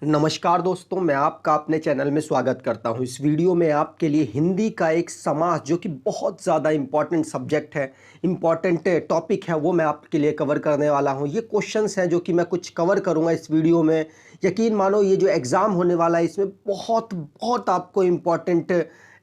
नमस्कार दोस्तों, मैं आपका अपने चैनल में स्वागत करता हूं। इस वीडियो में आपके लिए हिंदी का एक समास जो कि बहुत ज़्यादा इम्पॉर्टेंट सब्जेक्ट है, इम्पॉर्टेंट टॉपिक है, वो मैं आपके लिए कवर करने वाला हूं। ये क्वेश्चंस हैं जो कि मैं कुछ कवर करूंगा इस वीडियो में। यकीन मानो ये जो एग्ज़ाम होने वाला है इसमें बहुत बहुत आपको इम्पॉर्टेंट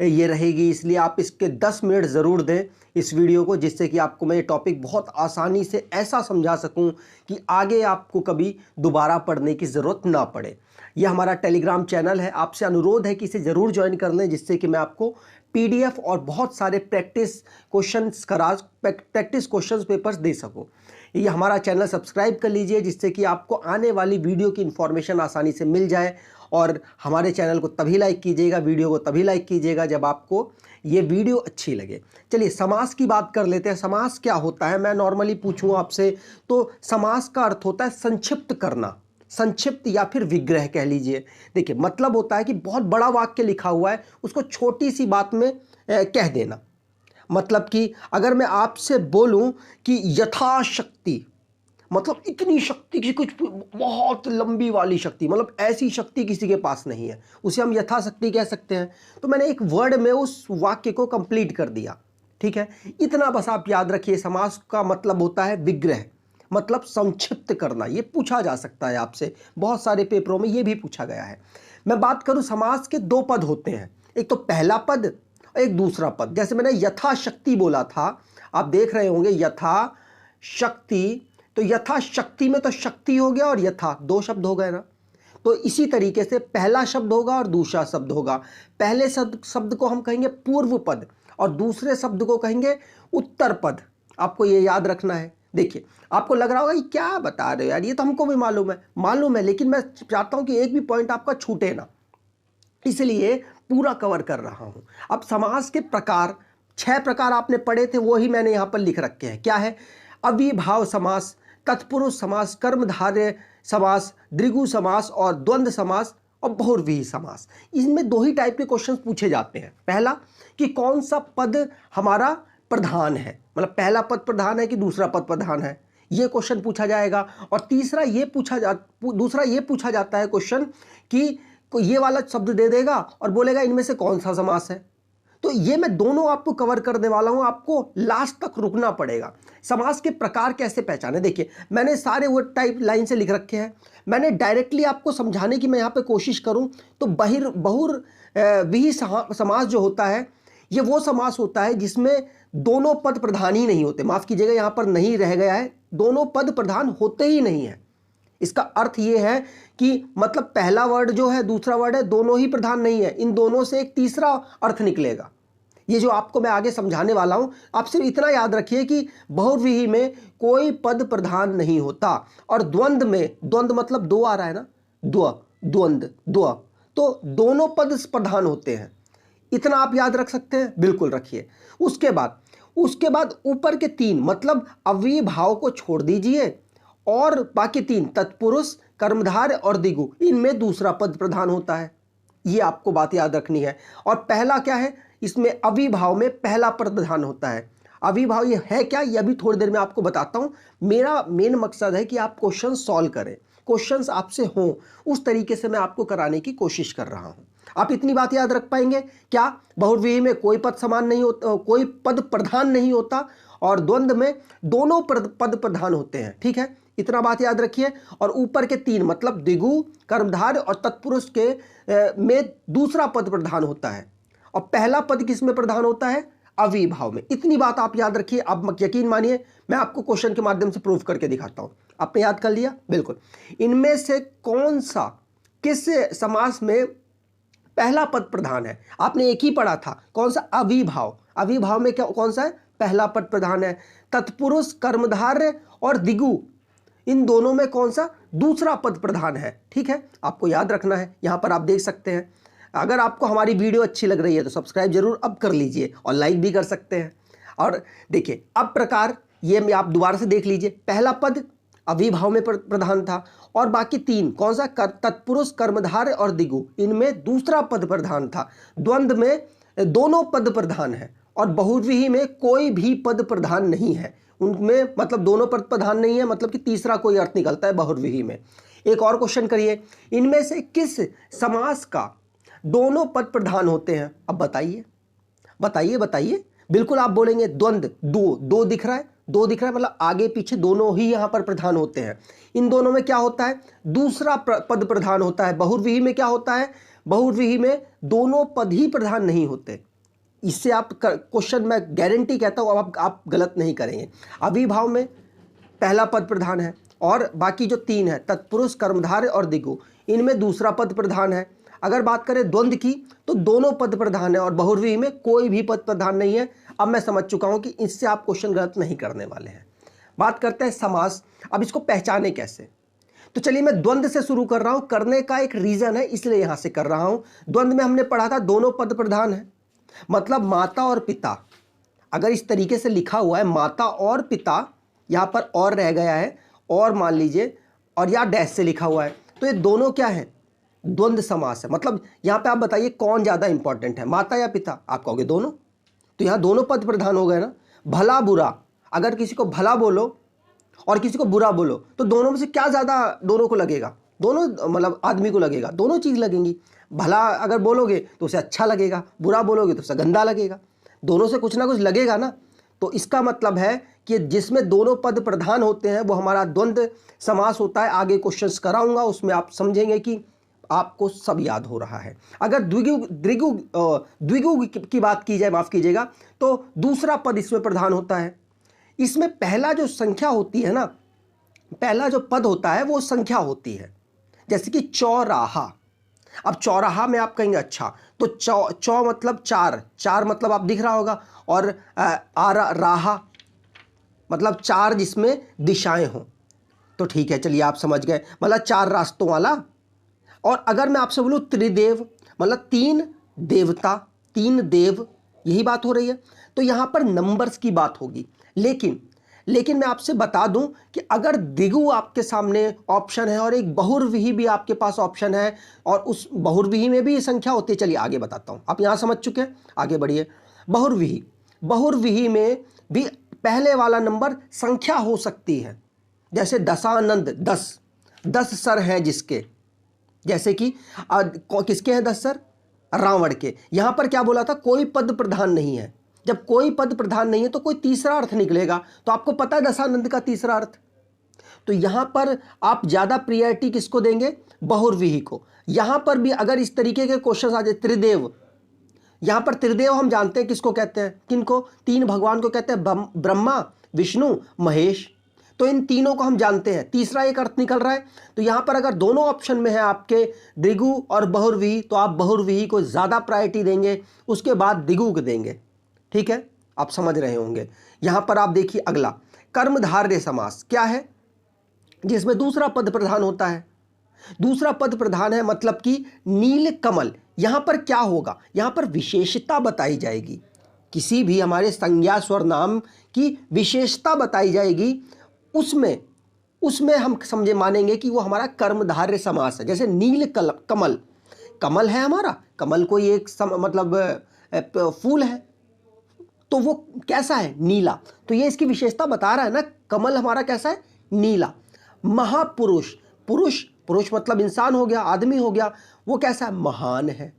ये रहेगी, इसलिए आप इसके 10 मिनट ज़रूर दें इस वीडियो को, जिससे कि आपको मैं ये टॉपिक बहुत आसानी से ऐसा समझा सकूं कि आगे आपको कभी दोबारा पढ़ने की ज़रूरत ना पड़े। यह हमारा टेलीग्राम चैनल है, आपसे अनुरोध है कि इसे ज़रूर ज्वाइन कर लें, जिससे कि मैं आपको पीडीएफ और बहुत सारे प्रैक्टिस क्वेश्चंस पेपर्स दे सकूं। ये हमारा चैनल सब्सक्राइब कर लीजिए, जिससे कि आपको आने वाली वीडियो की इन्फॉर्मेशन आसानी से मिल जाए। और हमारे चैनल को तभी लाइक कीजिएगा, वीडियो को तभी लाइक कीजिएगा जब आपको ये वीडियो अच्छी लगे। चलिए समास की बात कर लेते हैं। समास क्या होता है, मैं नॉर्मली पूछूं आपसे तो समास का अर्थ होता है संक्षिप्त करना, संक्षिप्त या फिर विग्रह कह लीजिए। देखिए मतलब होता है कि बहुत बड़ा वाक्य लिखा हुआ है, उसको छोटी सी बात में कह देना। मतलब कि अगर मैं आपसे बोलूं कि यथाशक्ति, मतलब इतनी शक्ति की, कुछ बहुत लंबी वाली शक्ति, मतलब ऐसी शक्ति किसी के पास नहीं है, उसे हम यथाशक्ति कह सकते हैं। तो मैंने एक वर्ड में उस वाक्य को कंप्लीट कर दिया, ठीक है। इतना बस आप याद रखिए। समास का मतलब होता है विग्रह, मतलब संक्षिप्त करना। ये पूछा जा सकता है आपसे, बहुत सारे पेपरों में ये भी पूछा गया है। मैं बात करूं, समास के दो पद होते हैं, एक तो पहला पद और एक दूसरा पद। जैसे मैंने यथाशक्ति बोला था, आप देख रहे होंगे यथाशक्ति, तो यथाशक्ति में तो शक्ति हो गया और यथा दो शब्द हो गए ना। तो इसी तरीके से पहला शब्द होगा और दूसरा शब्द होगा। पहले शब्द को हम कहेंगे पूर्व पद और दूसरे शब्द को कहेंगे उत्तर पद। आपको ये याद रखना है। देखिए आपको लग रहा होगा ये क्या बता रहे हो यार, ये तो हमको भी मालूम है, लेकिन मैं चाहता हूं कि एक भी पॉइंट आपका छूटे ना, इसलिए पूरा कवर कर रहा हूं। अब समास के प्रकार, 6 प्रकार आपने पढ़े थे, वो ही मैंने यहां पर लिख रखे हैं। क्या है? अविभाव समास, तत्पुरुष समास, कर्मधारय समास, द्विगु समास और द्वंद्व समास और बहुव्रीहि समास। इसमें दो ही टाइप के क्वेश्चन पूछे जाते हैं। पहला कि कौन सा पद हमारा प्रधान है, मतलब पहला पद प्रधान है कि दूसरा पद प्रधान है, ये क्वेश्चन पूछा जाएगा। और दूसरा ये पूछा जाता है क्वेश्चन कि ये वाला शब्द दे देगा और बोलेगा इनमें से कौन सा समास है। तो ये मैं दोनों आपको कवर करने वाला हूं, आपको लास्ट तक रुकना पड़ेगा। समास के प्रकार कैसे पहचाने, देखिए मैंने सारे वर्ड टाइप लाइन से लिख रखे हैं। मैंने डायरेक्टली आपको समझाने की मैं यहां पे कोशिश करूं तो बहुव्रीहि समास जो होता है, ये वो समास होता है जिसमें दोनों पद प्रधान ही नहीं होते। माफ कीजिएगा, यहां पर नहीं रह गया है, दोनों पद प्रधान होते ही नहीं है। इसका अर्थ यह है कि मतलब पहला वर्ड जो है, दूसरा वर्ड है, दोनों ही प्रधान नहीं है, इन दोनों से एक तीसरा अर्थ निकलेगा। ये जो आपको मैं आगे समझाने वाला हूं, आप सिर्फ इतना याद रखिए कि बहुव्रीहि में कोई पद प्रधान नहीं होता। और द्वंद्व में, द्वंद्व मतलब दो आ रहा है ना, द्वंद्व, तो दोनों पद प्रधान होते हैं। इतना आप याद रख सकते हैं, बिल्कुल रखिए। उसके बाद ऊपर के 3 मतलब अव्ययीभाव को छोड़ दीजिए और बाकी 3 तत्पुरुष, कर्मधारय और द्विगु, इनमें दूसरा पद प्रधान होता है। ये आपको बात याद रखनी है। और पहला क्या है, इसमें अविभाव में पहला पद प्रधान होता है। अविभाव ये है क्या, ये अभी थोड़ी देर में आपको बताता हूं। मेरा मेन मकसद है कि आप क्वेश्चन सॉल्व करें, क्वेश्चंस आपसे हों, उस तरीके से मैं आपको कराने की कोशिश कर रहा हूं। आप इतनी बात याद रख पाएंगे क्या? बहुव्रीहि में कोई पद समान नहीं होता, कोई पद प्रधान नहीं होता, और द्वंद्व में दोनों पद प्रधान होते हैं। ठीक है, इतना बात याद रखिए। और ऊपर के 3 मतलब द्विगु, कर्मधारय और तत्पुरुष के में दूसरा पद प्रधान होता है, और पहला पद किसमें प्रधान होता है? अविभाव में। इतनी बात आप याद रखिए। अब यकीन मानिए, मैं आपको क्वेश्चन के माध्यम से प्रूफ करके दिखाता हूं। आपने याद कर लिया? बिल्कुल। इनमें से कौन सा, किस समास में पहला पद प्रधान है? आपने एक ही पढ़ा था, कौन सा? अविभाव। अविभाव में क्या, कौन सा है? पहला पद प्रधान है। तत्पुरुष, कर्मधारय और द्विगु, इन दोनों में कौन सा? दूसरा पद प्रधान है। ठीक है, आपको याद रखना है। यहां पर आप देख सकते हैं। अगर आपको हमारी वीडियो अच्छी लग रही है तो सब्सक्राइब जरूर अब कर लीजिए और लाइक भी कर सकते हैं। और देखिए अब प्रकार, ये आप दोबारा से देख लीजिए। पहला पद अविभाव में प्रधान था, और बाकी 3 कौन सा? तत्पुरुष, कर्मधारय और द्विगु, इनमें दूसरा पद प्रधान था। द्वंद्व में दोनों पद प्रधान है, और बहुव्रीहि में कोई भी पद प्रधान नहीं है। उनमें मतलब दोनों पद प्रधान नहीं है, मतलब कि तीसरा कोई अर्थ निकलता है बहुव्रीहि में। एक और क्वेश्चन करिए, इनमें से किस समास का दोनों पद प्रधान होते हैं? अब बताइए बताइए बताइए। बिल्कुल आप बोलेंगे द्वंद्व, दो दो दिख रहा है, दो दिख रहा है, मतलब आगे पीछे दोनों ही यहां पर प्रधान होते हैं। इन दोनों में क्या होता है? दूसरा पद प्रधान होता है। बहुव्रीहि में क्या होता है? बहुव्रीहि में दोनों पद ही प्रधान नहीं होते। इससे आप क्वेश्चन मैं गारंटी कहता हूं अब आप गलत नहीं करेंगे। अविभाव में पहला पद प्रधान है और बाकी जो तीन है तत्पुरुष, कर्मधारय और दिगु, इनमें दूसरा पद प्रधान है। अगर बात करें द्वंद्व की तो दोनों पद प्रधान है और बहुव्रीहि में कोई भी पद प्रधान नहीं है। अब मैं समझ चुका हूं कि इससे आप क्वेश्चन गलत नहीं करने वाले हैं। बात करते हैं समास। अब इसको पहचाने कैसे? तो चलिए मैं द्वंद्व से शुरू कर रहा हूं, करने का एक रीजन है इसलिए यहां से कर रहा हूं। द्वंद्व में हमने पढ़ा था दोनों पद प्रधान है, मतलब माता और पिता। अगर इस तरीके से लिखा हुआ है माता और पिता, यहां पर और रह गया है और मान लीजिए, और यहां डैश से लिखा हुआ है, तो ये दोनों क्या है? द्वंद्व समास है। मतलब यहां पे आप बताइए कौन ज्यादा इंपॉर्टेंट है, माता या पिता? आप कहोगे दोनों, तो यहां दोनों पद प्रधान हो गए ना। भला बुरा, अगर किसी को भला बोलो और किसी को बुरा बोलो तो दोनों में से क्या ज्यादा दोनों को लगेगा? दोनों मतलब आदमी को लगेगा, दोनों चीज लगेंगी। भला अगर बोलोगे तो उसे अच्छा लगेगा, बुरा बोलोगे तो उसे गंदा लगेगा, दोनों से कुछ ना कुछ लगेगा ना। तो इसका मतलब है कि जिसमें दोनों पद प्रधान होते हैं वो हमारा द्वंद्व समास होता है। आगे क्वेश्चंस कराऊंगा, उसमें आप समझेंगे कि आपको सब याद हो रहा है। अगर द्विगु की बात की जाए, माफ कीजिएगा, तो दूसरा पद इसमें प्रधान होता है। इसमें पहला जो संख्या होती है ना, पहला जो पद होता है वो संख्या होती है। जैसे कि चौराहा। अब चौराहा में आप कहेंगे अच्छा, तो चौ मतलब चार, चार मतलब आप दिख रहा होगा, और राहा मतलब चार जिसमें दिशाएं हों। तो ठीक है, चलिए आप समझ गए, मतलब चार रास्तों वाला। और अगर मैं आपसे बोलूं त्रिदेव, मतलब तीन देवता, तीन देव, यही बात हो रही है। तो यहां पर नंबर्स की बात होगी। लेकिन मैं आपसे बता दूं कि अगर दिगु आपके सामने ऑप्शन है और एक बहुव्रीहि भी आपके पास ऑप्शन है, और उस बहुव्रीहि में भी ये संख्या होती है। चलिए आगे बताता हूं, आप यहां समझ चुके हैं, आगे बढ़िए। बहुव्रीहि, बहुव्रीहि में भी पहले वाला नंबर संख्या हो सकती है। जैसे दशानंद, 10 सर हैं जिसके, जैसे कि किसके हैं 10 सर? रावण के। यहां पर क्या बोला था? कोई पद प्रधान नहीं है। जब कोई पद प्रधान नहीं है तो कोई तीसरा अर्थ निकलेगा। तो आपको पता है दशानंद का तीसरा अर्थ। तो यहां पर आप ज्यादा प्रियरिटी किसको देंगे? बहुव्रीहि को। यहां पर भी अगर इस तरीके के क्वेश्चन आ जाए, त्रिदेव, यहां पर त्रिदेव हम जानते हैं किसको कहते हैं, किनको? तीन भगवान को कहते हैं, ब्रह्मा, विष्णु, महेश। तो इन तीनों को हम जानते हैं, तीसरा एक अर्थ निकल रहा है। तो यहां पर अगर दोनों ऑप्शन में है आपके द्विगु और बहुव्रीहि, तो आप बहुव्रीहि को ज्यादा प्रायोरिटी देंगे, उसके बाद द्विगु को देंगे। ठीक है, आप समझ रहे होंगे। यहां पर आप देखिए अगला कर्मधारय समास क्या है, जिसमें दूसरा पद प्रधान होता है। दूसरा पद प्रधान है मतलब कि नील कमल। यहां पर क्या होगा? यहां पर विशेषता बताई जाएगी, किसी भी हमारे संज्ञा स्वर नाम की विशेषता बताई जाएगी। उसमें हम समझे मानेंगे कि वो हमारा कर्मधारय समास है। जैसे नील कमल, कमल है हमारा, कमल कोई एक मतलब फूल है, तो वो कैसा है? नीला। तो ये इसकी विशेषता बता रहा है ना, कमल हमारा कैसा है? नीला। महापुरुष, पुरुष मतलब इंसान हो गया, आदमी हो गया, वो कैसा है? महान है।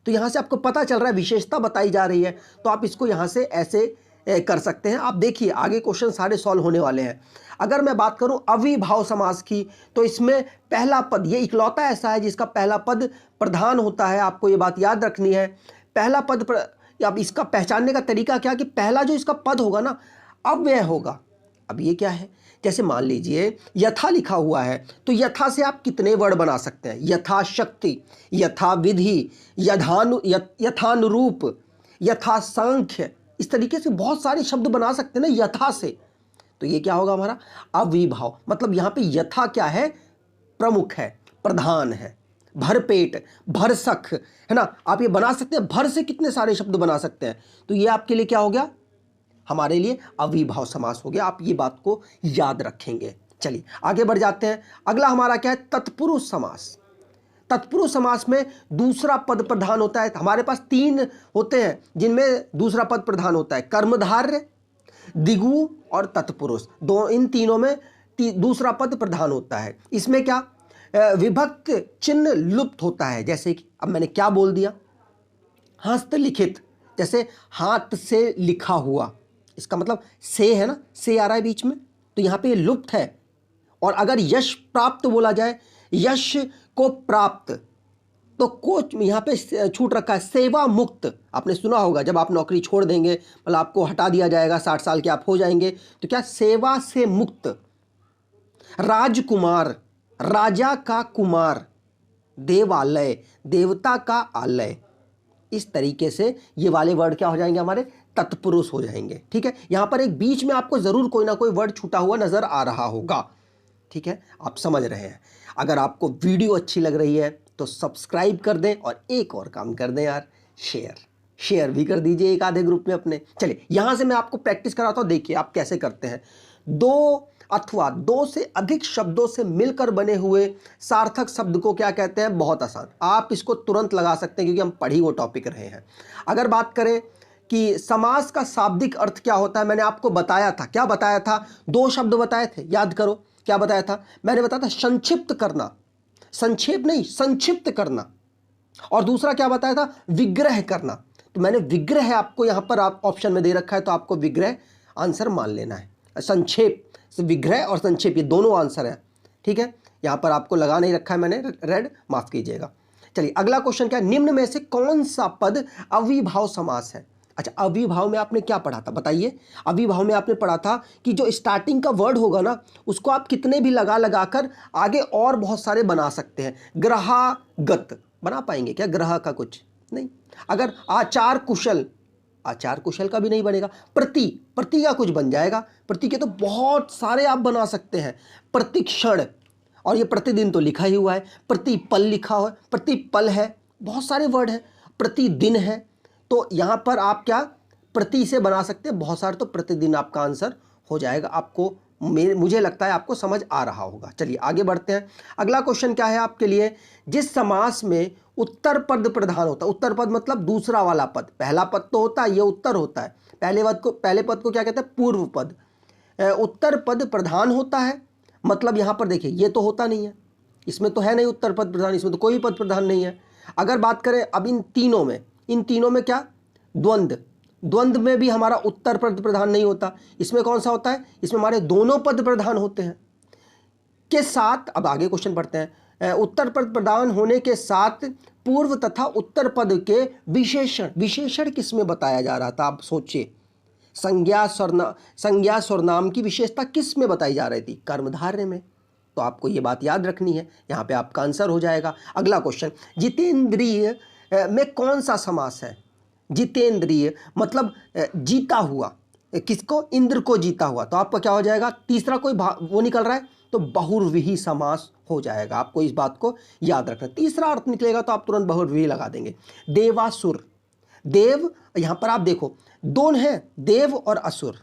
तो यहां से आपको पता चल रहा है विशेषता बताई जा रही है। तो आप इसको यहां से ऐसे कर सकते हैं। आप देखिए आगे क्वेश्चन सारे सॉल्व होने वाले हैं। अगर मैं बात करूं अविभाव समास की, तो इसमें पहला पद, ये इकलौता ऐसा है जिसका पहला पद प्रधान होता है। आपको ये बात याद रखनी है, पहला पद अब इसका पहचानने का तरीका क्या कि पहला जो इसका पद होगा ना, अव्यय होगा। अब ये क्या है? जैसे मान लीजिए यथा लिखा हुआ है, तो यथा से आप कितने वर्ड बना सकते हैं? यथाशक्ति, यथा विधि, यथानुरूप, यथा सांख्य, इस तरीके से बहुत सारे शब्द बना सकते हैं ना यथा से। तो ये क्या होगा हमारा? अविभाव। मतलब यहां पे यथा क्या है? प्रमुख है, प्रधान है। भरपेट, भरसक, है ना, आप ये बना सकते हैं। भर से कितने सारे शब्द बना सकते हैं। तो ये आपके लिए क्या हो गया? हमारे लिए अविभाव समास हो गया। आप ये बात को याद रखेंगे। चलिए आगे बढ़ जाते हैं। अगला हमारा क्या है? तत्पुरुष समास। तत्पुरुष समास में दूसरा पद प्रधान होता है। हमारे पास तीन होते हैं जिनमें दूसरा पद प्रधान होता है, कर्मधारय, दिगु और तत्पुरुष। इन तीनों में दूसरा पद प्रधान होता है। इसमें क्या? विभक्त चिन्ह लुप्त होता है, जैसे कि अब मैंने क्या बोल दिया, हस्तलिखित, जैसे हाथ से लिखा हुआ, इसका मतलब से है ना, से आ रहा है बीच में, तो यहाँ पे ये लुप्त है। और अगर यश प्राप्त बोला जाए, यश को प्राप्त, तो को यहाँ पे छूट रखा है, सेवा मुक्त। आपने सुना होगा जब आप नौकरी छोड़ देंगे, मतलब आपको हटा दिया जाएगा, 60 साल के आप हो जाएंगे, तो क्या, सेवा से मुक्त। राजकुमार, राजा का कुमार, देवालय, देवता का आलय। इस तरीके से ये वाले वर्ड क्या हो जाएंगे, हमारे तत्पुरुष हो जाएंगे। ठीक है, यहां पर एक बीच में आपको जरूर कोई ना कोई वर्ड छूटा हुआ नजर आ रहा होगा। ठीक है, आप समझ रहे हैं। अगर आपको वीडियो अच्छी लग रही है तो सब्सक्राइब कर दें, और एक और काम कर दें यार, शेयर भी कर दीजिए एक आधे ग्रुप में अपने। चलिए यहां से मैं आपको प्रैक्टिस कराता हूं, देखिए आप कैसे करते हैं। दो अथवा दो से अधिक शब्दों से मिलकर बने हुए सार्थक शब्द को क्या कहते हैं, बहुत आसान, आप इसको तुरंत लगा सकते हैं क्योंकि हम पढ़ी वो टॉपिक रहे हैं। अगर बात करें कि समास का शाब्दिक अर्थ क्या होता है, मैंने आपको बताया था, क्या बताया था, दो शब्द बताए थे, याद करो क्या बताया था, मैंने बताया था संक्षिप्त करना, संक्षेप नहीं, संक्षिप्त करना, और दूसरा क्या बताया था, विग्रह करना। तो मैंने विग्रह आपको यहां पर आप ऑप्शन में दे रखा है, तो आपको विग्रह आंसर मान लेना है। संक्षेप, विग्रह और संक्षेप ये दोनों आंसर है। ठीक है, यहां पर आपको लगा नहीं रखा है मैंने रेड, माफ कीजिएगा। चलिए अगला क्वेश्चन क्या है, निम्न में से कौन सा पद अविभाव समास है। अच्छा, अविभाव में आपने क्या पढ़ा था बताइए। अविभाव में आपने पढ़ा था कि जो स्टार्टिंग का वर्ड होगा ना, उसको आप कितने भी लगा कर आगे और बहुत सारे बना सकते हैं। ग्रहागत बना पाएंगे क्या, ग्रह का कुछ नहीं। अगर आचार कुशल, आचार कुशल का भी नहीं बनेगा। प्रति, प्रति का कुछ बन जाएगा, प्रति के तो बहुत सारे आप बना सकते हैं। प्रतिक्षण, और ये प्रतिदिन तो लिखा ही हुआ है। प्रतिपल लिखा हुआ है, प्रतिपल है, बहुत सारे वर्ड है। प्रतिदिन है, तो यहां पर आप क्या प्रति से बना सकते हैं बहुत सारे, तो प्रतिदिन आपका आंसर हो जाएगा। आपको मुझे लगता है आपको समझ आ रहा होगा। चलिए आगे बढ़ते हैं। अगला क्वेश्चन क्या है आपके लिए, जिस समास में उत्तर पद प्रधान होता है, उत्तर पद मतलब दूसरा वाला पद, पहला पद तो होता है, ये उत्तर होता है। पहले पद को क्या कहते हैं, पूर्व पद। उत्तर पद प्रधान होता है, मतलब यहां पर देखिए ये तो होता नहीं है, इसमें तो है नहीं उत्तर पद प्रधान, इसमें तो कोई पद प्रधान नहीं है। अगर बात करें अब इन तीनों में क्या, द्वंद्व, द्वंद्व में भी हमारा उत्तर पद प्रधान नहीं होता। इसमें कौन सा होता है, इसमें हमारे दोनों पद प्रधान होते हैं के साथ। अब आगे क्वेश्चन पढ़ते हैं। उत्तर पद प्रधान होने के साथ पूर्व तथा उत्तर पद के विशेषण, विशेषण किसमें बताया जा रहा था, आप सोचिए। संज्ञा सर्वनाम की विशेषता किस में बताई जा रही थी, कर्मधारय में। तो आपको ये बात याद रखनी है, यहाँ पे आपका आंसर हो जाएगा। अगला क्वेश्चन, जितेंद्रिय में कौन सा समास है। जितेंद्रिय मतलब जीता हुआ, किसको, इंद्र को जीता हुआ, तो आपका क्या हो जाएगा, तीसरा कोई वो निकल रहा है तो बहुव्रीहि समास हो जाएगा। आपको इस बात को याद रखना, तीसरा अर्थ निकलेगा तो आप तुरंत बहुव्रीहि लगा देंगे। देवासुर, देव, यहां पर आप देखो दोनों हैं, देव और असुर,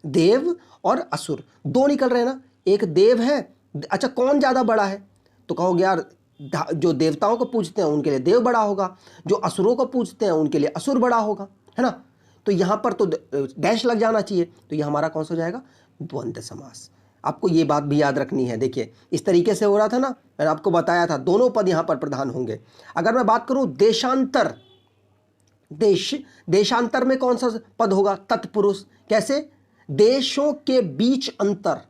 देव और असुर दो निकल रहे हैं ना, एक देव है, अच्छा कौन ज्यादा बड़ा है, तो कहोगे यार जो देवताओं को पूजते हैं उनके लिए देव बड़ा होगा, जो असुरों को पूजते हैं उनके लिए असुर बड़ा होगा, है ना। तो यहां पर तो डैश लग जाना चाहिए, तो यह हमारा कौन सा हो जाएगा, द्वंद्व समास। आपको ये बात भी याद रखनी है। देखिए इस तरीके से हो रहा था ना, मैंने आपको बताया था दोनों पद यहां पर प्रधान होंगे। अगर मैं बात करूं देशांतर, देशांतर में कौन सा पद होगा, तत्पुरुष। कैसे, देशों के बीच अंतर,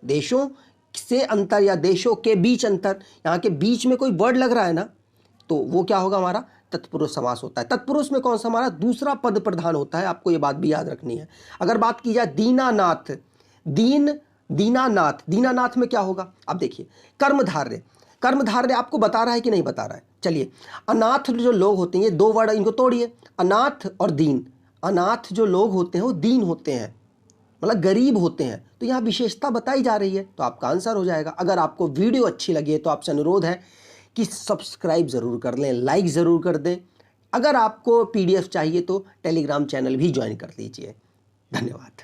देशों से अंतर या देशों के बीच अंतर, यहां के बीच में कोई वर्ड लग रहा है ना, तो वो क्या होगा, हमारा तत्पुरुष समास होता है। तत्पुरुष में कौन सा, हमारा दूसरा पद प्रधान होता है। आपको ये बात भी याद रखनी है। अगर बात की जाए दीनानाथ, दीनानाथ, दीनानाथ में क्या होगा, अब देखिए कर्मधारय, कर्मधारय आपको बता रहा है कि नहीं बता रहा है। चलिए अनाथ जो लोग होते हैं, ये दो वर्ड इनको तोड़िए, अनाथ और दीन। अनाथ जो लोग होते हैं वो दीन होते हैं, मतलब गरीब होते हैं, तो यहाँ विशेषता बताई जा रही है, तो आपका आंसर हो जाएगा। अगर आपको वीडियो अच्छी लगी है तो आपसे अनुरोध है कि सब्सक्राइब ज़रूर कर लें, लाइक ज़रूर कर दें। अगर आपको PDF चाहिए तो टेलीग्राम चैनल भी ज्वाइन कर लीजिए। धन्यवाद।